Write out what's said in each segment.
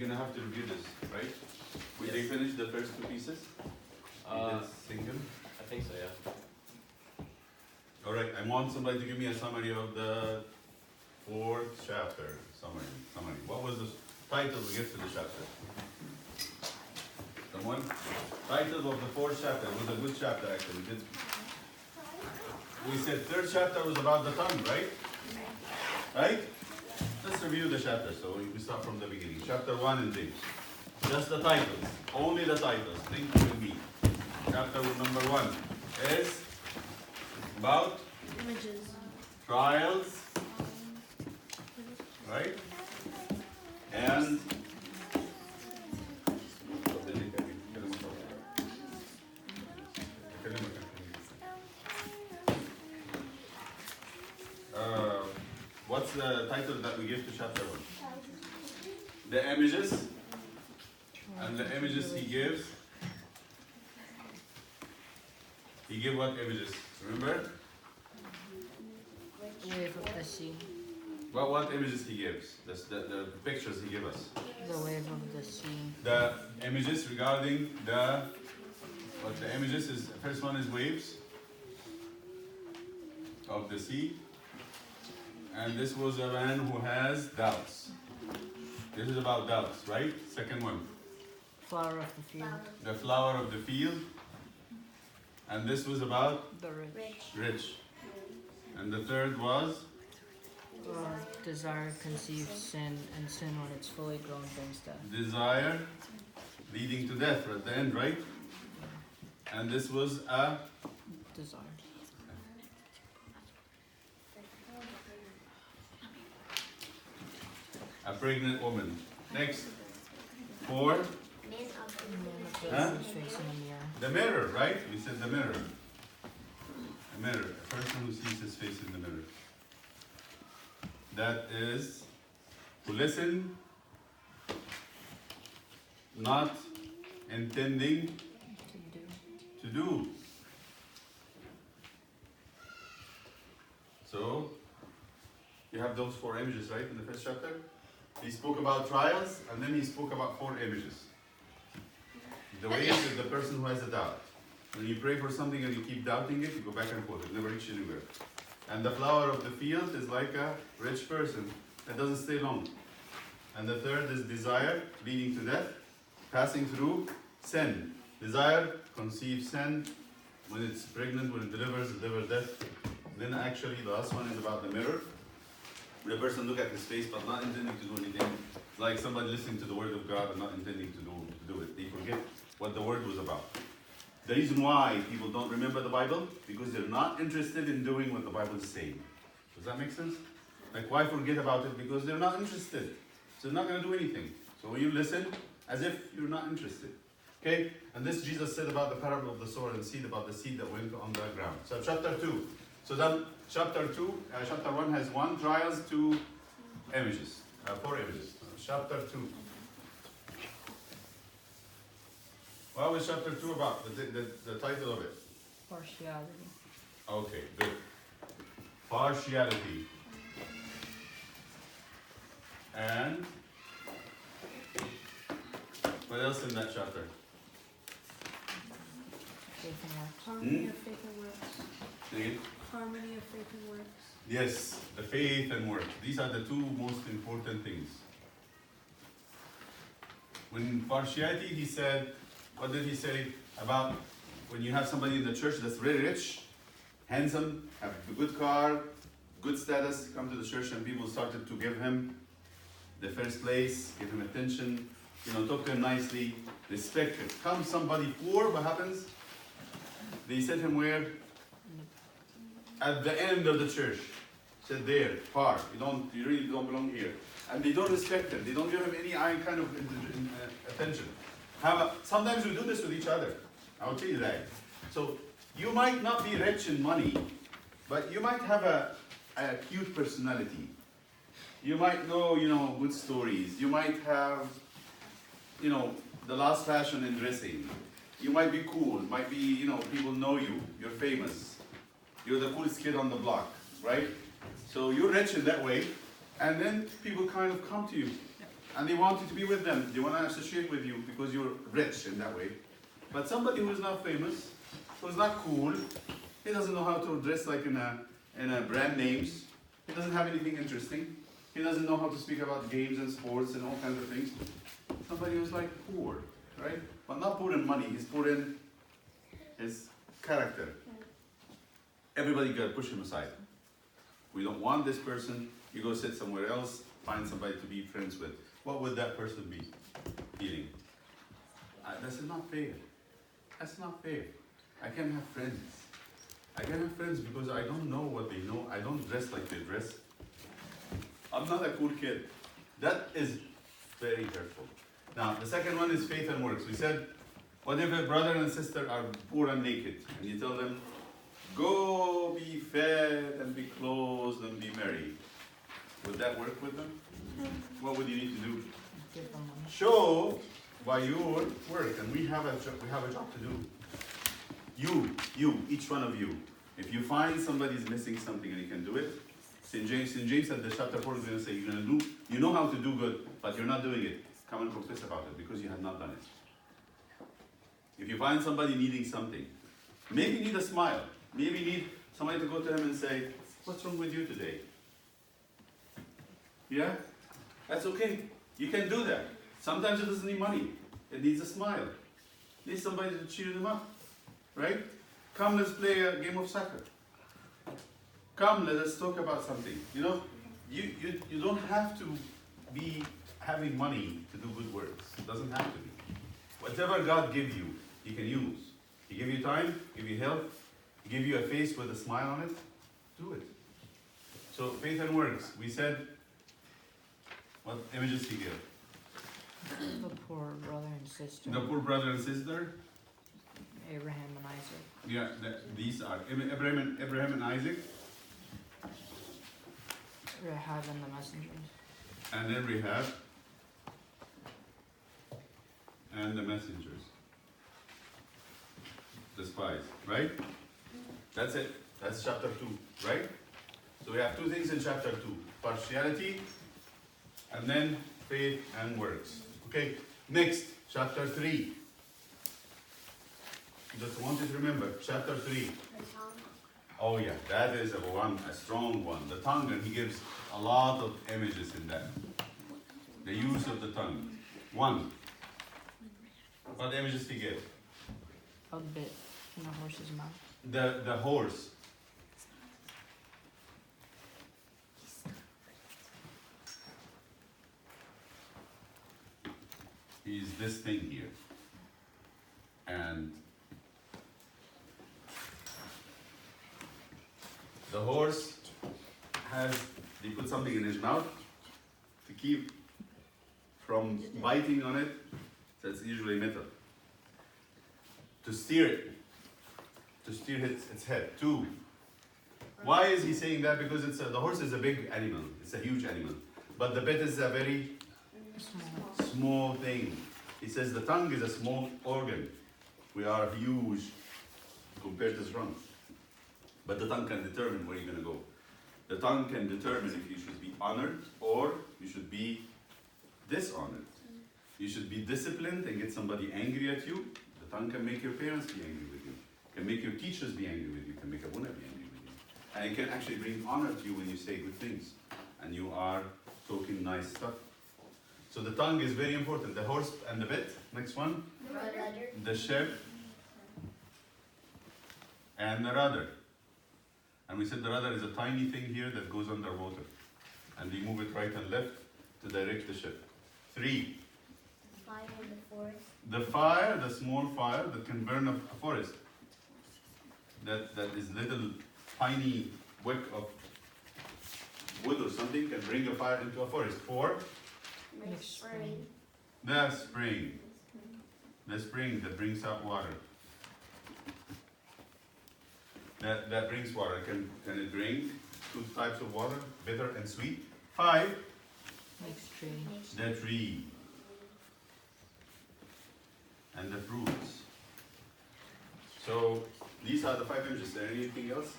gonna have to review this, right? Did they finish the first two pieces? You did sing them? I think so, yeah. All right, I want somebody to give me a summary of the fourth chapter. Summary. What was the title we give to the chapter? Someone? Title of the fourth chapter. It was a good chapter actually. We said third chapter was about the tongue, right? Right? Let's review the chapter. So we start from the beginning. Chapter 1 and James. Just the titles. Only the titles. Think with me. Chapter number 1 is about images. trials, right? And what's the title that we give to chapter 1? The images. And the images he gives. He gave what images? Remember? Wave of the sea. What images he gives? The pictures he gave us. The wave of the sea. The images regarding what the images is, the first one is waves of the sea. And this was a man who has doubts. This is about doubts, right? Second one. Flower of the field. The flower of the field. And this was about The rich. rich. And the third was Desire conceives sin, and sin when it's fully grown brings death. desire leading to death at the end, right? And this was Desire. a pregnant woman. Next. 4. Men of A the man of the face in a mirror. The mirror, right? We said the mirror. A mirror. A person who sees his face in the mirror. That is to listen, not intending To do. to do. So, you have those 4 images, right, in the first chapter? He spoke about trials, and then he spoke about 4 images. The way is the person who has a doubt. When you pray for something and you keep doubting it, you go back and forth. It never reaches anywhere. And the flower of the field is like a rich person that doesn't stay long. And the third is desire, leading to death, passing through sin. Desire conceives sin. When it's pregnant, when it delivers death. Then actually the last one is about the mirror. The person look at his face but not intending to do anything. It's like somebody listening to the word of God and not intending to do it. They forget what the word was about. The reason why people don't remember the Bible, because they're not interested in doing what the Bible is saying. Does that make sense? Like, why forget about it? Because they're not interested. So they're not going to do anything. So when you listen, as if you're not interested. Okay? And this Jesus said about the parable of the sower and seed, about the seed that went on the ground. So chapter 2. So then chapter 1 has 1 trials, 2 images. 4 images. Chapter 2. What was chapter 2 about? The title of it? Partiality. Okay, good. Partiality. And what else in that chapter? Faith and works. harmony of faith and works. Say again? Harmony of faith and works. Yes, the faith and work. These are the 2 most important things. When partiality, he said, what did he say about when you have somebody in the church that's very rich, handsome, have a good car, good status, come to the church and people started to give him the first place, give him attention, talk to him nicely, respect him. Comes somebody poor, what happens? They set him where? At the end of the church. Said there, far. You really don't belong here. And they don't respect him. They don't give him any kind of attention. Sometimes we do this with each other. I'll tell you that. So you might not be rich in money, but you might have a cute personality. You might know, good stories. You might have, the last fashion in dressing. You might be cool. Might be, people know you. You're famous. You're the coolest kid on the block, right? So you're rich in that way, and then people kind of come to you. and they want you to be with them. They want to associate with you because you're rich in that way. But somebody who's not famous, who's not cool, he doesn't know how to dress like in a brand names. He doesn't have anything interesting. He doesn't know how to speak about games and sports and all kinds of things. Somebody who's like poor, right? But not poor in money. He's poor in his character. Everybody got to push him aside. We don't want this person. You go sit somewhere else, find somebody to be friends with. What would that person be feeling? That's not fair. That's not fair. I can't have friends. I can't have friends because I don't know what they know. I don't dress like they dress. I'm not a cool kid. That is very hurtful. Now, the second one is faith and works. We said, what if a brother and sister are poor and naked? And you tell them, go be fed and be clothed and be merry. Would that work with them? What would you need to do? Give them money. Show by your work, and we have a job to do. You, each one of you. If you find somebody's missing something and you can do it, St. James at the chapter 4 is going to say, you're going to do, you know how to do good, but you're not doing it. Come and confess about it because you have not done it. If you find somebody needing something, maybe you need a smile. Maybe you need somebody to go to him and say, what's wrong with you today? Yeah? That's okay. You can do that. Sometimes it doesn't need money. It needs a smile. It needs somebody to cheer them up. Right? Come, let's play a game of soccer. Come, let us talk about something. You know, you don't have to be having money to do good works. It doesn't have to be. Whatever God gives you, He can use. He give you time, give you health, give you a face with a smile on it. Do it. So faith and works. We said, what images He give? The poor brother and sister. The poor brother and sister. Abraham and Isaac. Yeah, these are Abraham and Isaac, Rahab and the messengers. and then Rahab and the messengers, the spies. Right? That's it. That's chapter 2. Right? So we have two things in chapter 2: partiality, and then faith and works. Okay. Next, chapter 3. Just want you to remember, chapter 3. Oh yeah, that is a strong one. The tongue, and he gives a lot of images in that. The use of the tongue. 1. What images he give? A bit in the horse's mouth. The horse. Is this thing here. And the horse they put something in his mouth to keep from biting on it. That's usually metal. To steer it. To steer its head. 2. Why is he saying that? Because the horse is a big animal. It's a huge animal. But the bit is a very small thing. He says the tongue is a small organ. We are huge compared to trunk. But the tongue can determine where you're going to go. The tongue can determine if you should be honored or you should be dishonored. You should be disciplined and get somebody angry at you. The tongue can make your parents be angry with you. Can make your teachers be angry with you. Can make a woman be angry with you. And it can actually bring honor to you when you say good things. And you are talking nice stuff. So the tongue is very important. The horse and the bit. Next one. The sheep. And the rudder. And we said the rudder is a tiny thing here that goes underwater. And we move it right and left to direct the ship. 3. Fire in the forest. The fire, the small fire that can burn a forest. That is little tiny wick of wood or something can bring a fire into a forest. 4. Make spring. The spring. The spring that brings out water. That brings water. Can it bring 2 types of water, bitter and sweet? 5. Makes tree. The tree. And the fruits. So these are the 5 images. Is there anything else?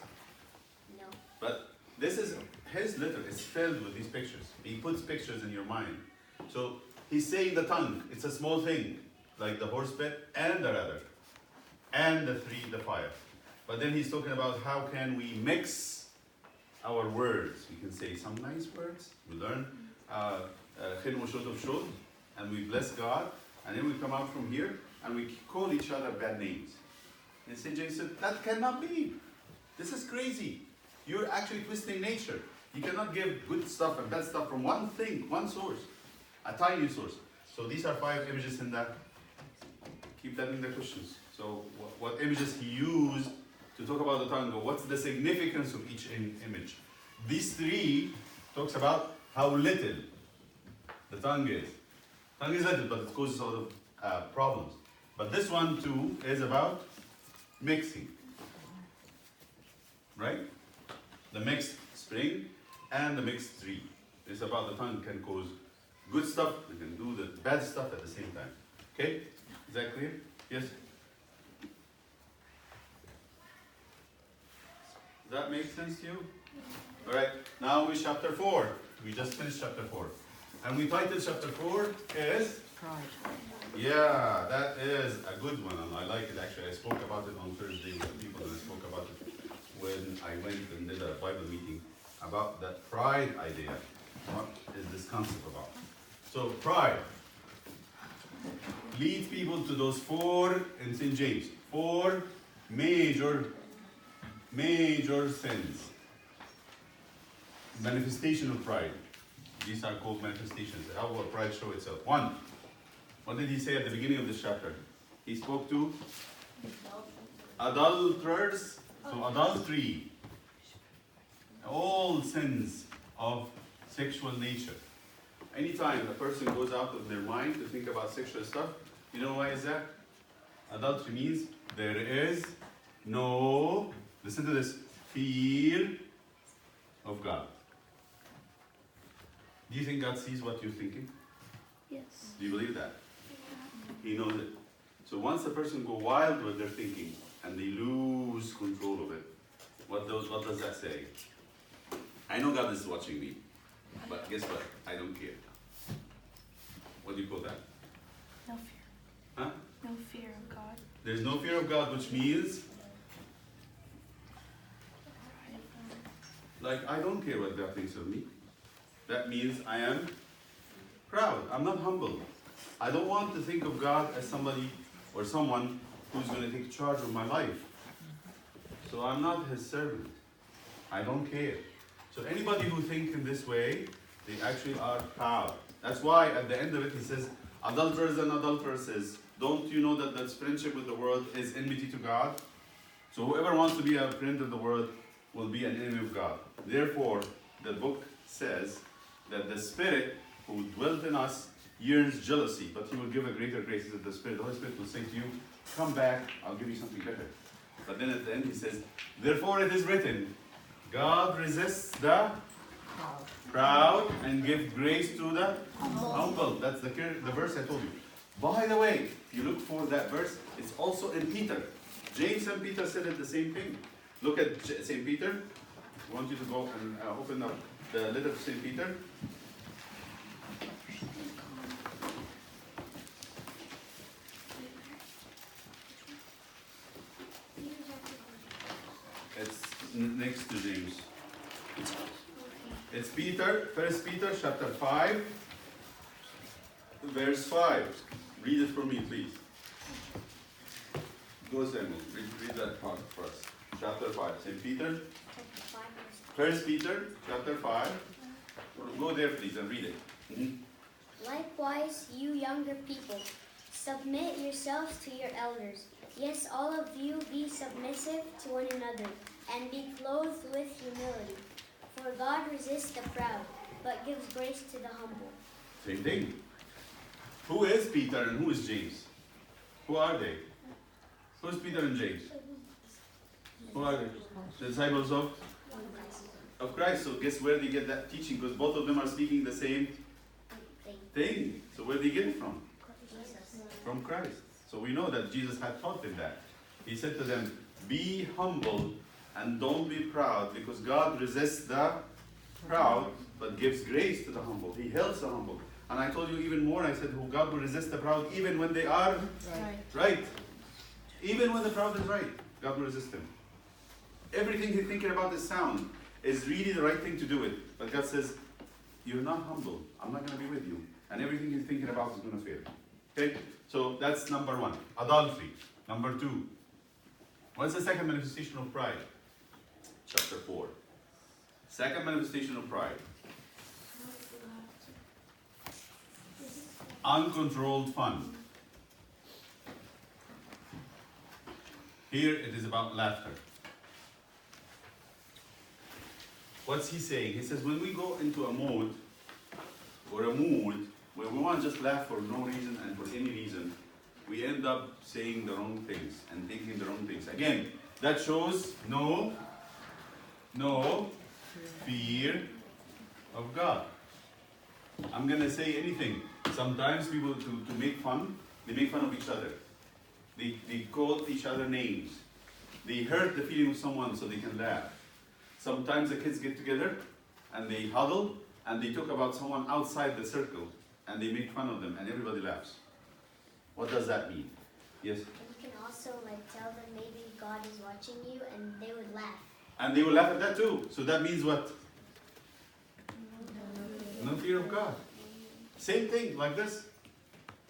No. But this is his letter is filled with these pictures. He puts pictures in your mind. So he's saying the tongue, it's a small thing, like the horse bit and the rudder, and the fire. But then he's talking about how can we mix our words. We can say some nice words. We learn Khin wa Shod of Shod, and we bless God, and then we come out from here and we call each other bad names. And St. James said, that cannot be. This is crazy. You're actually twisting nature. You cannot give good stuff and bad stuff from one thing, one source, a tiny source. So these are 5 images in that. Keep that in the questions. So what images he used to talk about the tongue, or what's the significance of each image. These 3 talks about how little the tongue is. Tongue is little, but it causes a lot of problems. But this one too is about mixing, right? The mixed spring and the mixed tree. It's about the tongue can cause good stuff, it can do the bad stuff at the same time. Okay? Is that clear? Yes? Does that make sense to you? Alright, now we're chapter 4. We just finished chapter 4. And we titled chapter 4 is? Pride. Yeah, that is a good one, and I like it actually. I spoke about it on Thursday with people, and I spoke about it when I went and did a Bible meeting about that pride idea. What is this concept about? So pride leads people to those 4 in St. James, 4 major sins. Manifestation of pride. These are called manifestations. How will pride show itself? 1. What did he say at the beginning of this chapter? He spoke to adulterers, so adultery, all sins of sexual nature. Anytime a person goes out of their mind to think about sexual stuff, you know why is that? Adultery means there is no, listen to this, fear of God. Do you think God sees what you're thinking? Yes. Do you believe that? He knows it. So once a person go wild with their thinking and they lose control of it, what does that say? I know God is watching me, but guess what? I don't care. What do you call that? No fear. Huh? No fear of God. There's no fear of God, which means, like, I don't care what God thinks of me. That means I am proud. I'm not humble. I don't want to think of God as somebody or someone who's going to take charge of my life. So I'm not his servant. I don't care. So anybody who thinks in this way, they actually are proud. That's why at the end of it he says, adulterers and adulteresses, don't you know that friendship with the world is enmity to God? So whoever wants to be a friend of the world will be an enemy of God. Therefore, the book says that the Spirit who dwelt in us yearns jealousy, but he will give a greater grace to the Spirit. The Holy Spirit will say to you, come back, I'll give you something better. But then at the end he says, therefore it is written, God resists the proud and give grace to the humble. That's the verse I told you. By the way, if you look for that verse, it's also in Peter. James and Peter said it the same thing. Look at St. Peter. I want you to go and open up the letter of St. Peter. It's next to James. It's Peter, 1 Peter chapter 5, verse 5. Read it for me, please. Go, Samuel. Read that part for us. Chapter 5. St. Peter. 1 Peter chapter 5. Go there, please, and read it. Likewise, you younger people, submit yourselves to your elders. Yes, all of you be submissive to one another, and be clothed with humility. For God resists the proud, but gives grace to the humble. Same thing. Who is Peter and who is James? Who are they? Who is Peter and James? Who are they? The disciples of Christ. So guess where they get that teaching? Because both of them are speaking the same thing. So where do they get it from? From Christ. So we know that Jesus had taught them that. He said to them, be humble and don't be proud, because God resists the proud but gives grace to the humble. He helps the humble. And I told you even more, I said, who God will resist the proud even when they are Right. right. Even when the proud is right, God will resist them. Everything he's thinking about is sound, is really the right thing to do it. But God says, you're not humble. I'm not going to be with you. And everything you're thinking about is going to fail. Okay? So that's number one. Adultery. Number two. What's the second manifestation of pride? Chapter 4. Second manifestation of pride. Uncontrolled fun. Here it is about laughter. What's he saying? He says when we go into a mode or a mood where we want to just laugh for no reason and for any reason, we end up saying the wrong things and thinking the wrong things. Again, that shows no fear of God. I'm gonna say anything. Sometimes people to make fun, they make fun of each other. They call each other names. They hurt the feeling of someone so they can laugh. Sometimes the kids get together and they huddle and they talk about someone outside the circle and they make fun of them and everybody laughs. What does that mean? Yes? You can also tell them maybe God is watching you and they would laugh. And they will laugh at that too. So that means what? No fear of God. Same thing like this.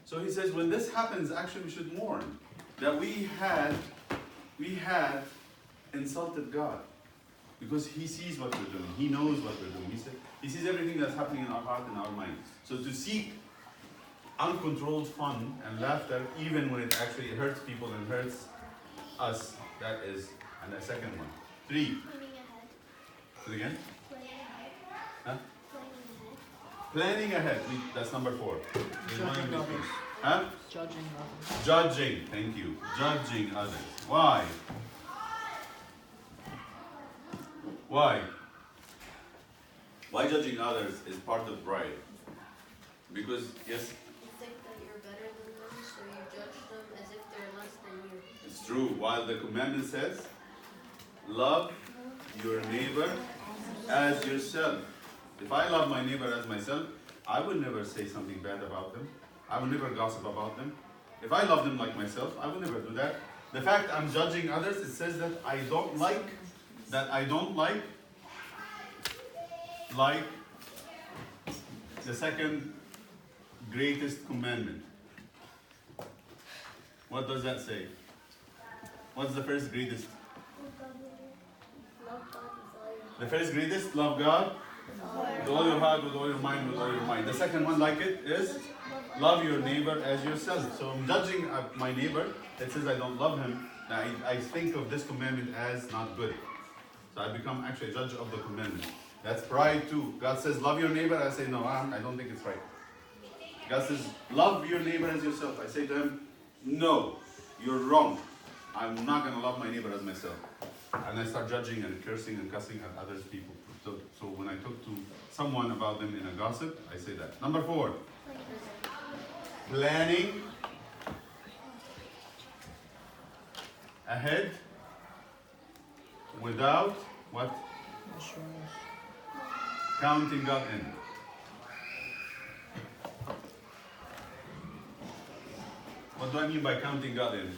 So he says when this happens, actually we should mourn that we had insulted God. Because he sees what we're doing. He knows what we're doing. He sees everything that's happening in our heart and our mind. So to seek uncontrolled fun and laughter, even when it actually hurts people and hurts us, that is, and the second one. 3. Planning ahead. Say it again. Planning ahead. Huh? Planning ahead. Planning ahead. That's number 4. There's one in Judging between. others. Huh? Judging others. Judging. Thank you. Judging others. Why? Why? Why judging others is part of pride? Because, yes, You think that you're better than them, so you judge them as if they're less than you. it's true. While the commandment says, love your neighbor as yourself. If I love my neighbor as myself, I would never say something bad about them. I would never gossip about them. If I love them like myself, I would never do that. The fact I'm judging others, it says that I don't like the second greatest commandment. What does that say? What's the first greatest? Love God with all your The first greatest, love God with all your heart, with all your mind, with all your mind. The second one, like it, is love your neighbor as yourself. So I'm judging my neighbor that says I don't love him. I think of this commandment as not good. So I become actually a judge of the commandment. That's pride too. God says, love your neighbor. I say, no, I don't think it's right. God says, love your neighbor as yourself. I say to him, no, you're wrong. I'm not going to love my neighbor as myself. And I start judging and cursing and cussing at other people. So when I talk to someone about them in a gossip, I say that. Number 4, planning ahead without what? Assurance. Counting God in. What do I mean by counting God in?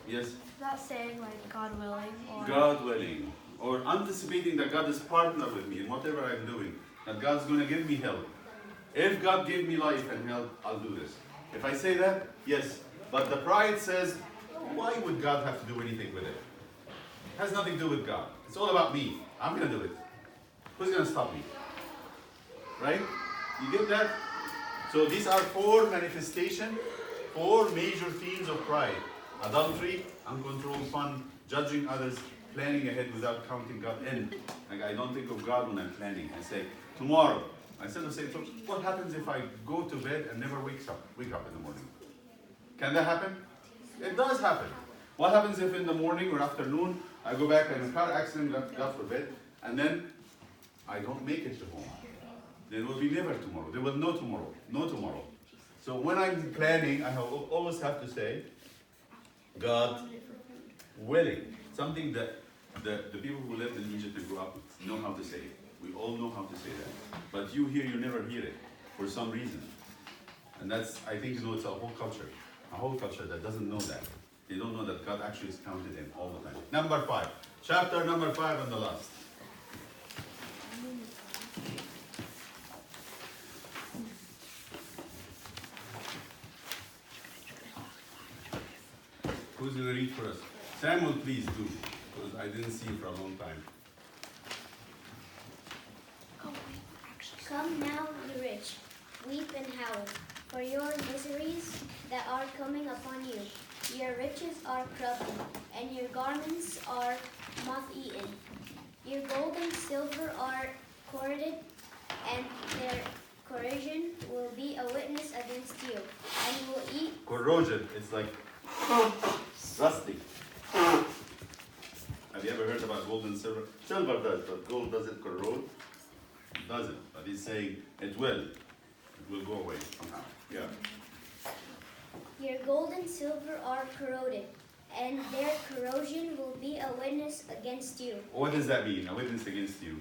Yes? Not saying God willing or God willing. Or anticipating that God is partner with me in whatever I'm doing. That God's going to give me help. If God gave me life and health, I'll do this. If I say that, yes. But the pride says, why would God have to do anything with it? It has nothing to do with God. It's all about me. I'm going to do it. Who's going to stop me? Right? You get that? So these are 4 manifestations, 4 major themes of pride. Adultery, uncontrolled fun, judging others, planning ahead without counting God in. Like I don't think of God when I'm planning. I say, tomorrow. Instead of saying, so what happens if I go to bed and never wake up in the morning? Can that happen? It does happen. What happens if in the morning or afternoon I go back in a car accident, God forbid, and then I don't make it to home? There will be never tomorrow. There will no tomorrow. No tomorrow. So when I'm planning, I always have to say, God willing. Something that the people who lived in Egypt and grew up know how to say it. We all know how to say that. But you here, you never hear it for some reason. And that's, I think, it's a whole culture that doesn't know that. They don't know that God actually is counted in all the time. Number 5. Chapter number 5 and the last. Who's going to read for us? Samuel, please do, because I didn't see it for a long time. Come now, you rich, weep and howl, for your miseries that are coming upon you. Your riches are corrupted, and your garments are moth-eaten. Your gold and silver are corroded, and their corrosion will be a witness against you, and you will eat. Corrosion, it's like rusty. Have you ever heard about gold and silver? Silver does, but gold doesn't corrode. It doesn't, but he's saying it will. It will go away somehow. Yeah. Your gold and silver are corroded, and their corrosion will be a witness against you. What does that mean? A witness against you.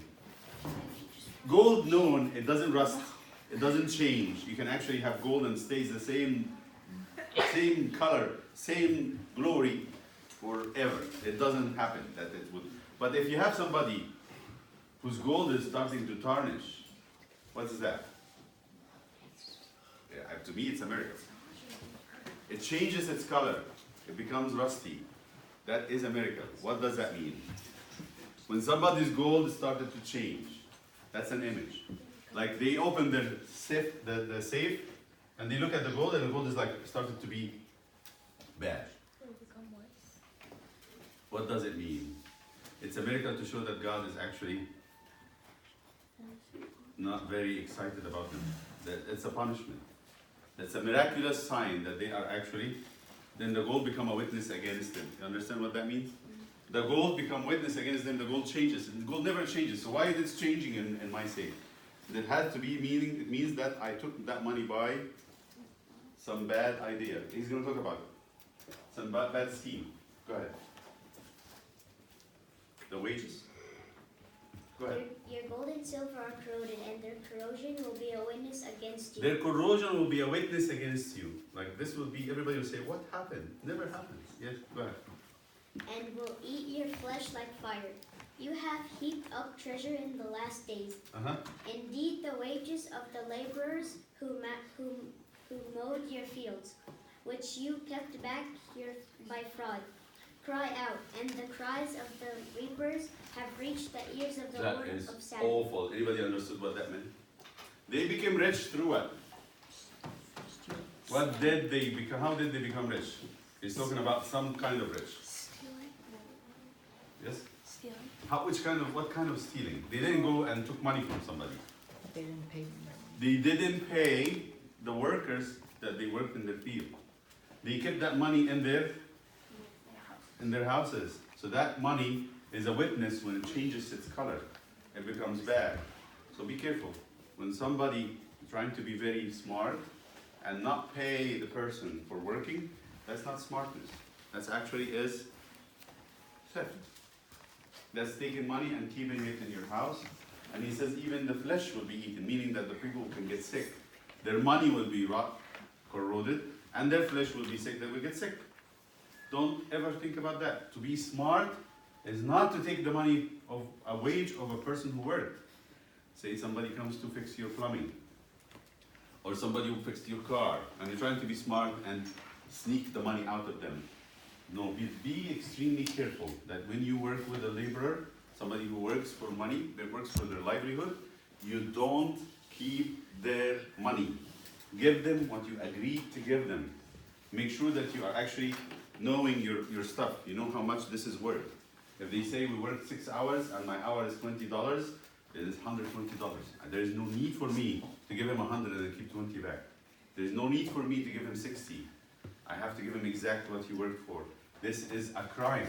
Gold known, it doesn't rust, it doesn't change. You can actually have gold and stays the same color, same glory forever. It doesn't happen that it would. But if you have somebody whose gold is starting to tarnish, what is that? Yeah, to me, it's a miracle. It changes its color. It becomes rusty. That is a miracle. What does that mean? When somebody's gold started to change, that's an image. Like they open their safe, the safe, and they look at the gold, and the gold is like started to be bad. What does it mean? It's a miracle to show that God is actually not very excited about them. That it's a punishment. That's a miraculous sign that they are actually, then the gold become a witness against them. You understand what that means? The gold become witness against them, the gold changes. And the gold never changes. So why is it changing in my safe? It has to be meaning, it means that I took that money by some bad idea. He's going to talk about it. Some bad scheme. Go ahead. The wages. Go ahead. Your gold and silver are corroded, and their corrosion will be a witness against you. Their corrosion will be a witness against you. Like this will be, everybody will say, what happened? Never happens. Yes, go ahead. And will eat your flesh like fire. You have heaped up treasure in the last days. Indeed, the wages of the laborers who mowed your fields, which you kept back by fraud, cry out, and the cries of the reapers have reached the ears of the Lord of Sabaoth. That is awful. Anybody understood what that meant? They became rich through what? What did they become? How did they become rich? He's talking about some kind of rich. Stealing. Yes? Stealing. What kind of stealing? They didn't go and took money from somebody. They didn't pay them. They didn't pay the workers that they worked in their field. They kept that money in their houses. So that money is a witness when it changes its color. It becomes bad. So be careful. When somebody is trying to be very smart and not pay the person for working, that's not smartness. That's actually is theft. That's taking money and keeping it in your house. And he says even the flesh will be eaten, meaning that the people can get sick. Their money will be corroded, and their flesh will be sick, they will get sick. Don't ever think about that. To be smart is not to take the money of a wage of a person who worked. Say somebody comes to fix your plumbing, or somebody who fixed your car, and you're trying to be smart and sneak the money out of them. No, be extremely careful that when you work with a laborer, somebody who works for money, that works for their livelihood, you don't keep their money. Give them what you agreed to give them. Make sure that you are actually knowing your stuff. You know how much this is worth. If they say we worked 6 hours and my hour is $20, it is $120. There is no need for me to give him 100 and keep 20 back. There is no need for me to give him 60. I have to give him exactly what he worked for. This is a crime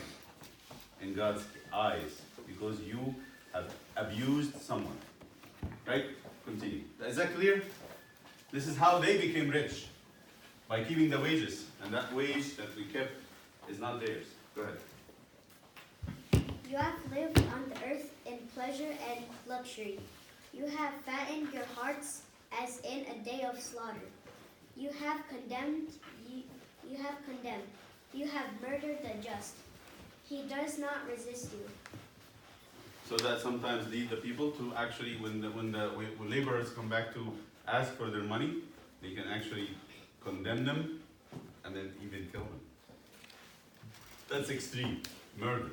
in God's eyes because you have abused someone. Right? Continue. Is that clear? This is how they became rich. By keeping the wages. And that wage that we kept is not theirs. Go ahead. You have lived on the earth in pleasure and luxury. You have fattened your hearts as in a day of slaughter. You have condemned. You have condemned. You have murdered the just. He does not resist you. So that sometimes lead the people to actually, when laborers come back to ask for their money, they can actually condemn them and then even kill them. That's extreme. Murder.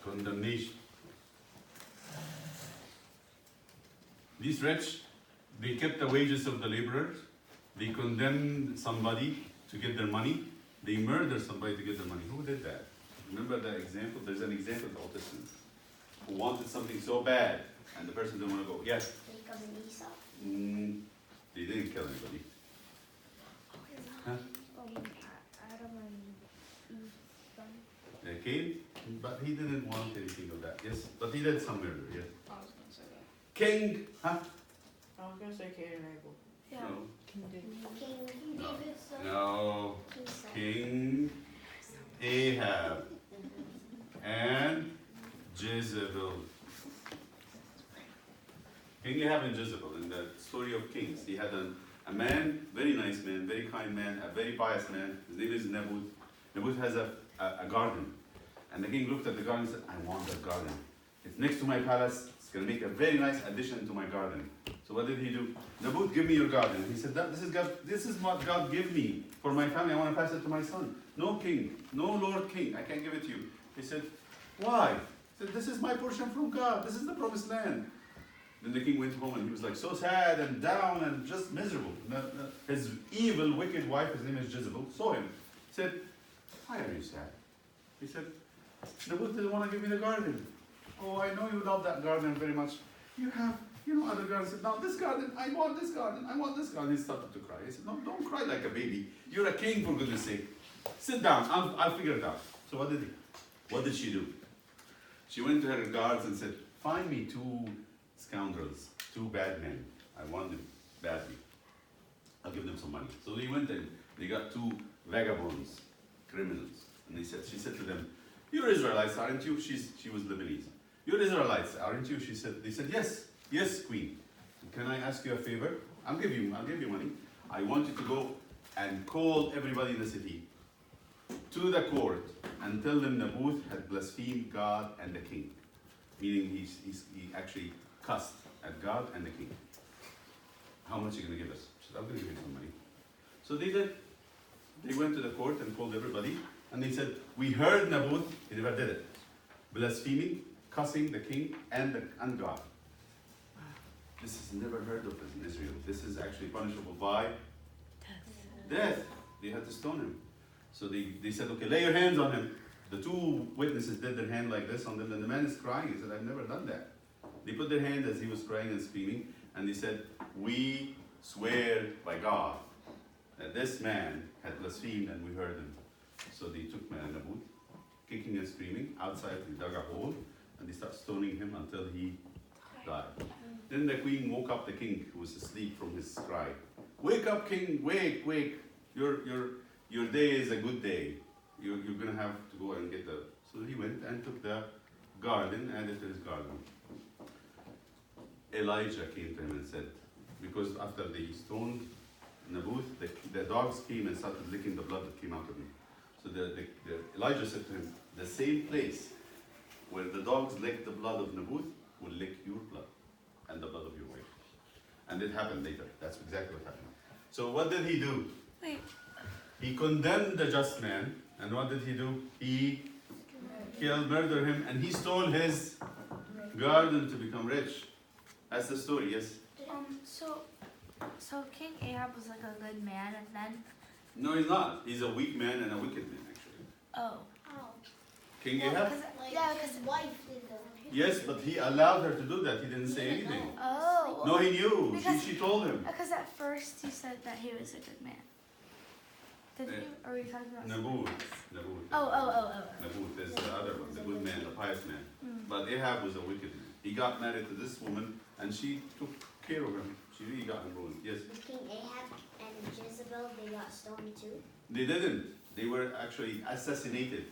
Condemnation. These rich, they kept the wages of the laborers. They condemned somebody to get their money. They murdered somebody to get their money. Who did that? Remember that example? There's an example in the Old Testament who wanted something so bad, and the person didn't want to go. Yes. Jacob and Esau. They didn't kill anybody. Huh? Adam and Eve. They came, but he didn't want anything of that. Yes, but he did some murder. Yes. I was gonna say that. King, huh? I was gonna say Cain and Abel. Yeah. No. King David. King No. David's son. No. King Saul. King Ahab and Jezebel. King Ahab and Jezebel, in the story of Kings, he had a man, very nice man, very kind man, a very pious man. His name is Naboth. Naboth has a garden. And the king looked at the garden and said, I want that garden. It's next to my palace. It's going to make a very nice addition to my garden. So what did he do? Naboth, give me your garden. He said, this is what God gave me for my family. I want to pass it to my son. No king, no Lord king, I can't give it to you. He said, why? He said, this is my portion from God. This is the promised land. Then the king went home and he was like so sad and down and just miserable. His evil, wicked wife, his name is Jezebel, saw him. Said, why are you sad? He said, Naboth didn't want to give me the garden. Oh, I know you love that garden very much. You have, other gardens. He said, now this garden, I want this garden, I want this garden. He started to cry. He said, no, don't cry like a baby. You're a king, for goodness sake. Sit down, I'll figure it out. So what did she do? She went to her guards and said, find me 2 scoundrels, 2 bad men. I want them badly. I'll give them some money. So they went and they got 2 vagabonds, criminals. And she said to them, you're Israelites, aren't you? She was Lebanese. You're Israelites, aren't you? They said, yes, queen. Can I ask you a favor? I'll give you money. I want you to go and call everybody in the city to the court and tell them Naboth had blasphemed God and the king. Meaning he actually cussed at God and the king. How much are you going to give us? She said, I'm going to give you some money. So they did. They went to the court and called everybody. And they said, we heard Naboth, he never did it. Blaspheming, cussing the king and God. This is never heard of in Israel. This is actually punishable by death. They had to stone him. So they said, okay, lay your hands on him. The 2 witnesses did their hand like this on them, and the man is crying. He said, I've never done that. They put their hand as he was crying and screaming, and they said, we swear by God that this man had blasphemed and we heard him. So they took Naboth, kicking and screaming, outside. They dug a hole, and they started stoning him until he died. Then the queen woke up the king, who was asleep from his cry. Wake up, king, wake. Your day is a good day. You're going to have to go and get the... So he went and took the garden, added to his garden. Elijah came to him and said, because after they stoned Naboth, the dogs came and started licking the blood that came out of him. So Elijah said to him, the same place where the dogs licked the blood of Naboth will lick your blood and the blood of your wife. And it happened later. That's exactly what happened. So what did he do? Wait. He condemned the just man. And what did he do? He murdered him, and he stole his garden to become rich. That's the story, yes? So King Ahab was like a good man, and then... No, he's not. He's a weak man and a wicked man, actually. Oh. King Well, Ahab? Because his wife did that. Yes, but he allowed her to do that. He didn't say anything. Oh. No, he knew. Because- She told him. Because at first he said that he was a good man. Didn't he? Or were you talking about... Naboth. Oh. Naboth is the other one, the good man, the pious man. Mm. But Ahab was a wicked man. He got married to this woman, and she took care of him. She really got him ruined. Yes? King Ahab and Jezebel, they got stoned too. They didn't. They were actually assassinated.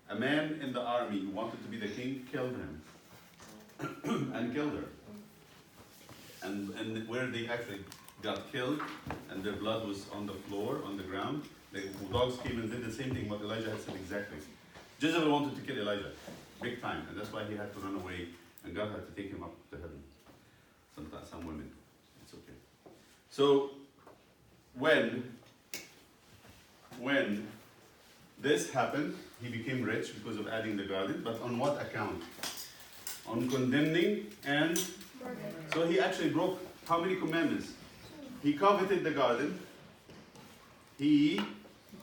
A man in the army who wanted to be the king killed him and killed her. and where they actually got killed, and their blood was on the floor, on the ground. The dogs came and did the same thing what Elijah had said exactly. Jezebel wanted to kill Elijah, big time, and that's why he had to run away, and God had to take him up to heaven. Sometimes some women, it's okay. So when this happened, he became rich because of adding the garden, but on what account? On condemning and so he actually broke how many commandments? He coveted the garden. He,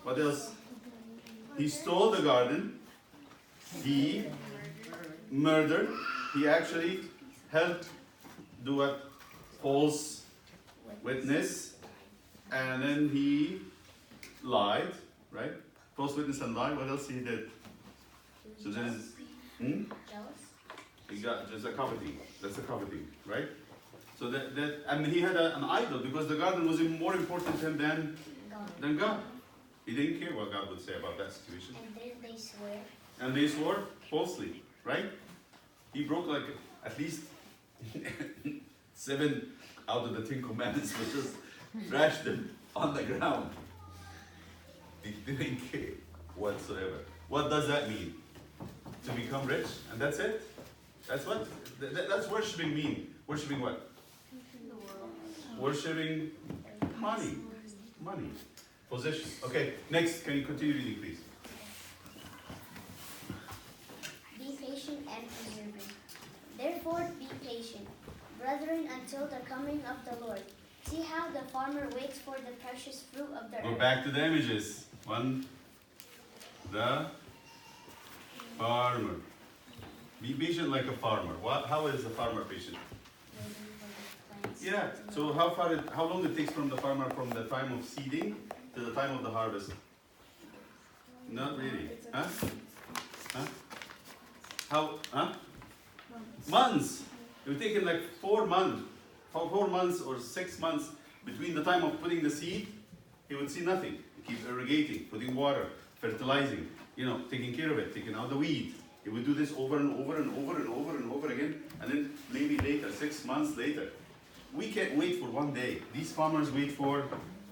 what else? He stole the garden. He murdered. He actually helped do what? False witness. And then he lied, right? False witness and lie. What else he did? So there is, Jealous? he got just a coveting. That's a coveting, right? So that and he had an idol because the garden was more important to him than God. He didn't care what God would say about that situation. And didn't they swear? And they swore falsely, right? He broke like at least 7 out of the 10 commandments, which just thrashed them on the ground. He didn't care whatsoever. What does that mean? To become rich, and that's it? That's what? That's worshiping mean. Worshiping what? Worshipping money. Money. Possession. Okay, next, can you continue reading, please? Be patient and persevere. Therefore, be patient, brethren, until the coming of the Lord. See how the farmer waits for the precious fruit of the Go earth. back to the images. One, the farmer. Be patient like a farmer. How is a farmer patient? Waiting for the plants. Yeah. So how long it takes from the farmer from the time of seeding to the time of the harvest? Not really. Huh? Huh? Huh? Months. It would take him like 4 months. 4 months or 6 months between the time of putting the seed, he would see nothing. He keep irrigating, putting water, fertilizing, taking care of it, taking out the weed. He would do this over and over and over and over and over again, and then maybe later, 6 months later. We can't wait for one day. These farmers wait for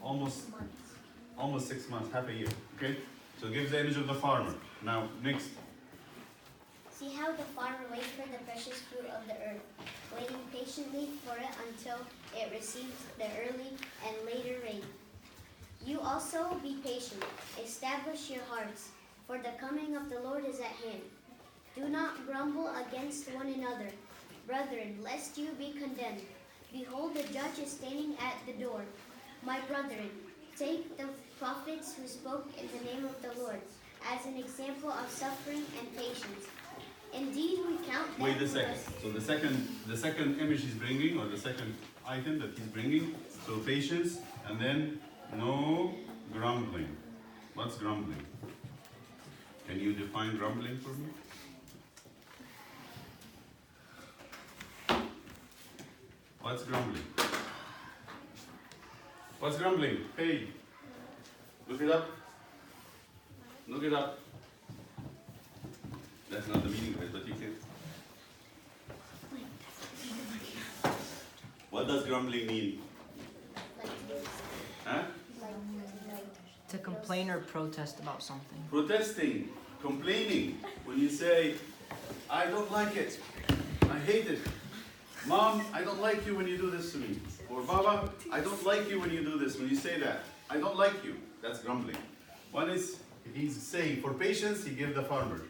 almost 6 months, half a year. Okay? So it gives the image of the farmer. Now, next. See how the farmer waits for the precious fruit of the earth, waiting patiently for it until it receives the early and later rain. You also be patient. Establish your hearts, for the coming of the Lord is at hand. Do not grumble against one another, brethren, lest you be condemned. Behold, the judge is standing at the door. My brethren, take the prophets who spoke in the name of the Lord as an example of suffering and patience. Indeed, we count them. Wait a second. So the second image he's bringing, or the second item that he's bringing, so patience, and then no grumbling. What's grumbling? Can you define grumbling for me? What's grumbling? What's grumbling? Hey, look it up. Look it up. That's not the meaning of it, but you can. What does grumbling mean? Huh? To complain or protest about something. Protesting, complaining. When you say, I don't like it, I hate it. Mom, I don't like you when you do this to me. Or Baba, I don't like you when you do this. When you say that, I don't like you. That's grumbling. One is, he's saying, for patience, he gave the farmer.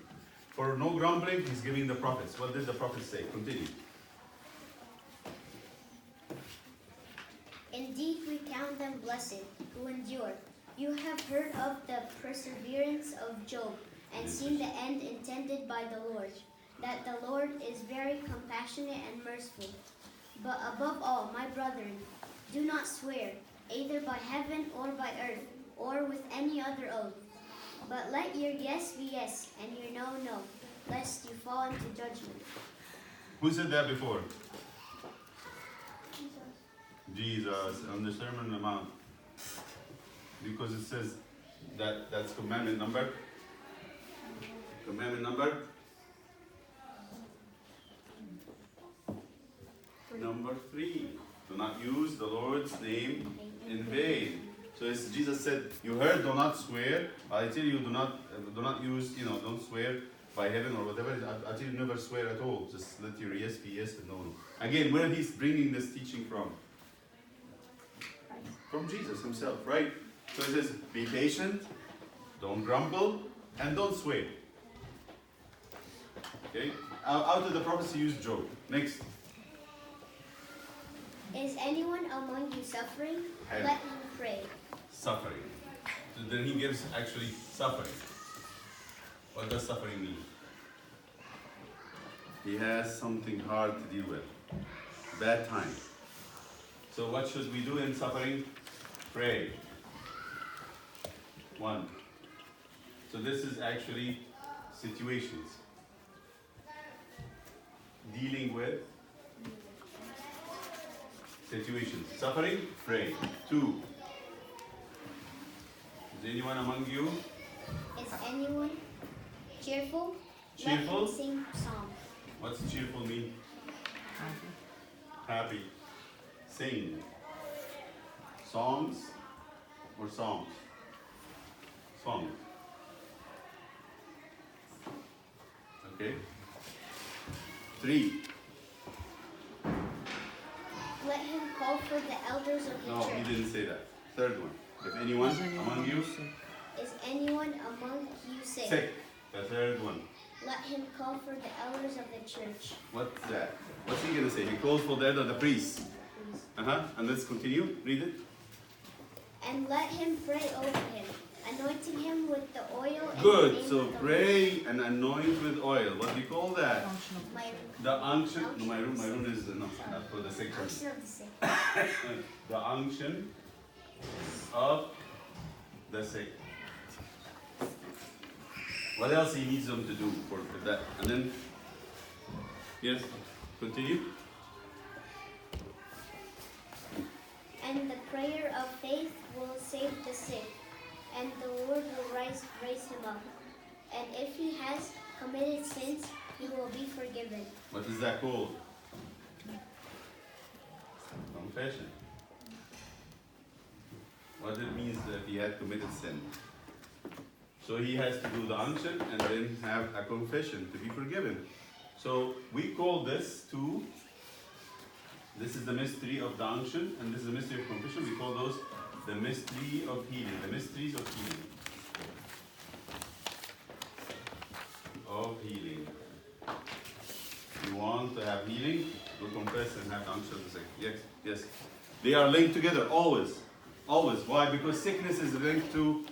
For no grumbling, he's giving the prophets. What did the prophets say? Continue. Indeed, we count them blessed who endure. You have heard of the perseverance of Job and seen the end intended by the Lord, that the Lord is very compassionate and merciful. But above all, my brethren, do not swear, either by heaven or by earth, or with any other oath. But let your yes be yes, and your no, no, lest you fall into judgment. Who said that before? Jesus on the Sermon on the Mount. Because it says that's commandment number. Commandment number. Number 3. Do not use the Lord's name in vain. So as Jesus said, you heard, do not swear. I tell you, do not use, don't swear by heaven or whatever. I tell you, never swear at all. Just let your yes be yes and no, no. Again, where he's bringing this teaching from? From Jesus himself, right? So it says, be patient, don't grumble, and don't swear. Okay? Out of the prophecy, use Job. Next. Is anyone among you suffering? Hey. Let him pray. Suffering. So then he gives actually suffering. What does suffering mean? He has something hard to deal with. Bad time. So what should we do in suffering? Pray. 1. So this is actually situations. Dealing with situations. Suffering, pray. 2. Is anyone among you Is anyone cheerful? cheerful? Let him sing psalms. What's cheerful mean? Happy. Sing. Songs or songs? Songs. Okay. 3. Let him call for the elders of the No, he church. didn't say that. 3rd one. If anyone among you Is anyone among you sick? sick. The 3rd one. Let him call for the elders of the church. What's that? What's he gonna say? He calls for the head of the priest. And let's continue. Read it. And let him pray over him, anointing him with the oil. And the Good. name So of the pray and anoint with oil. What do you call that? Lord. My The unction. No, my room is not for the sick person. unction of the sick. The unction of the sick. What else he needs them to do for that? And then, yes, continue. And the prayer of faith will save the sick, and the Lord will raise him up. And if he has committed sins, he will be forgiven. What is that called? Confession. What it means that he had committed sin. So he has to do the unction and then have a confession to be forgiven. So we call this this is the mystery of the unction and this is the mystery of confession. We call those the mystery of healing, the mysteries of healing. Of healing. You want to have healing, go confess and have the unction of the sick. Yes, yes. They are linked together, always. Always. Why? Because sickness is linked to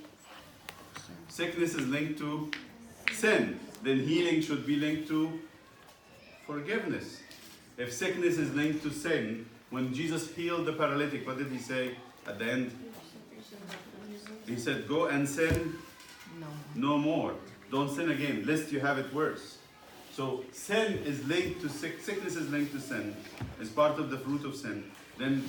sin. Then healing should be linked to forgiveness. If sickness is linked to sin, when Jesus healed the paralytic, what did he say at the end? He said, go and sin no more. Don't sin again, lest you have it worse. So sin is linked to sickness is linked to sin. It's part of the fruit of sin. Then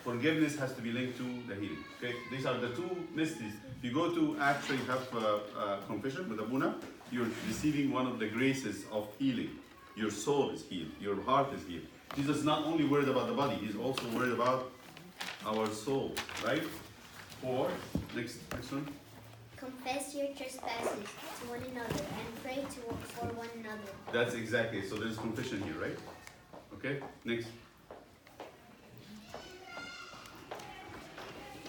forgiveness has to be linked to the healing. Okay, these are the two mysteries. If you go to actually have a confession with Abuna, you're receiving one of the graces of healing. Your soul is healed. Your heart is healed. Jesus is not only worried about the body, he's also worried about our soul. Right? 4. Next one. Confess your trespasses to one another and pray for one another. That's exactly. So there's confession here, right? Okay. Next.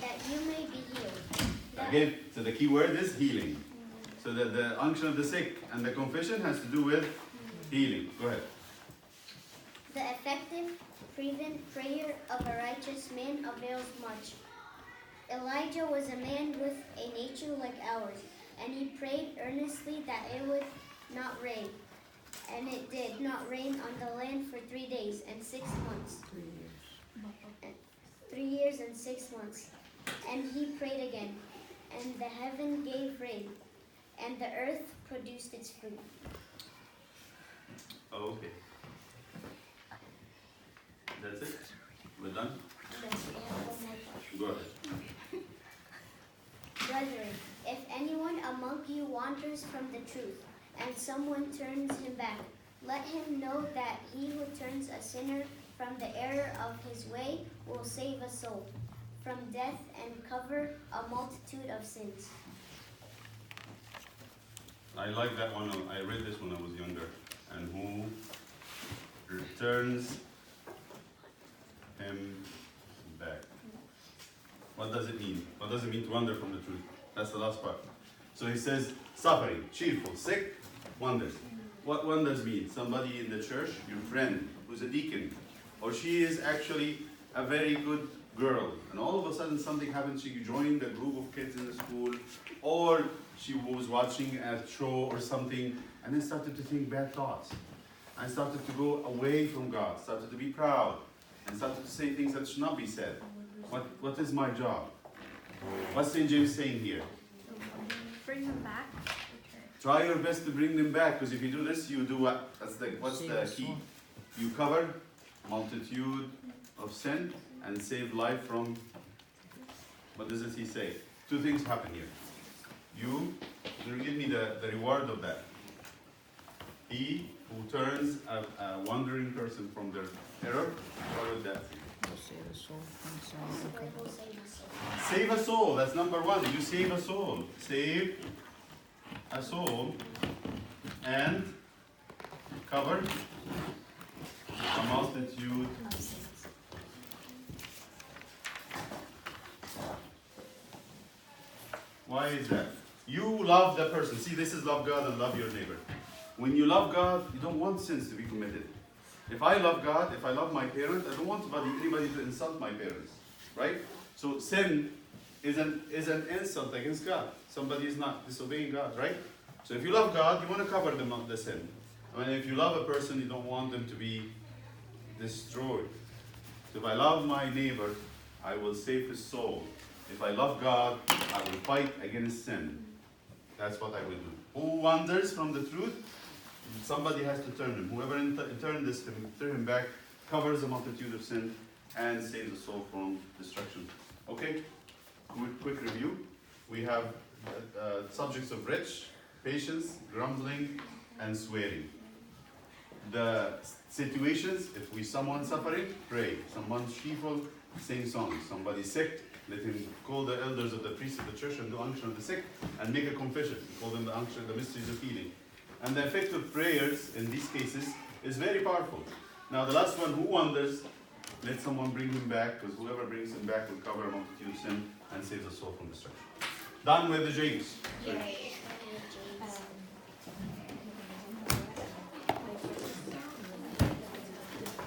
That you may be healed. Again, so the key word is healing. So that the unction of the sick and the confession has to do with healing. Go ahead. The effective, fervent prayer of a righteous man avails much. Elijah was a man with a nature like ours, and he prayed earnestly that it would not rain. And it did not rain on the land for 3 days and 6 months. 3 years and 6 months. And he prayed again, and the heaven gave rain, and the earth produced its fruit. Okay. That's it? We're done? Go ahead. Brethren, if anyone among you wanders from the truth, and someone turns him back, let him know that he who turns a sinner from the error of his way will save a soul from death and cover a multitude of sins. I like that one. I read this when I was younger. And who returns him back. What does it mean? What does it mean to wander from the truth? That's the last part. So he says, suffering, cheerful, sick, wonders. What wonders mean? Somebody in the church, your friend, who's a deacon, or she is actually a very good girl, and all of a sudden something happens, she joined a group of kids in the school, or she was watching a show or something, and then started to think bad thoughts, and started to go away from God, started to be proud, and started to say things that should not be said. What is my job? What's St. James saying here? Bring him back. Try your best to bring them back, because if you do this, you do what? What's Save the us key? all. You cover multitude of sin and save life from. What does he say? Two things happen here. You give me the reward of that. He who turns a wandering person from their error, what would that say? Will save a soul from sin and Lord cover. will save a soul. Save a soul, that's number one. You save a soul. Save a soul and cover a multitude. Of sins. Why is that? You love the person. See, this is love God and love your neighbor. When you love God, you don't want sins to be committed. If I love God, if I love my parents, I don't want anybody to insult my parents. Right? So sin is an insult against God. Somebody is not disobeying God, right? So if you love God, you want to cover them of the sin. I mean, if you love a person, you don't want them to be destroyed. So if I love my neighbor, I will save his soul. If I love God, I will fight against sin. That's what I will do. Who wanders from the truth? Somebody has to turn him. Whoever turn him back, covers a multitude of sin, and saves the soul from destruction. Okay? Quick review. We have subjects of rich, patience, grumbling, and swearing. The situations, if someone suffering, pray. Someone cheerful, sing songs. Somebody sick, let him call the elders of the priests of the church and do unction of the sick, and make a confession. Call them the unction, the mysteries of healing. And the effect of prayers in these cases is very powerful. Now the last one, who wanders, let someone bring him back, because whoever brings him back will cover a multitude of sin and save the soul from destruction. Done with the James. Yay.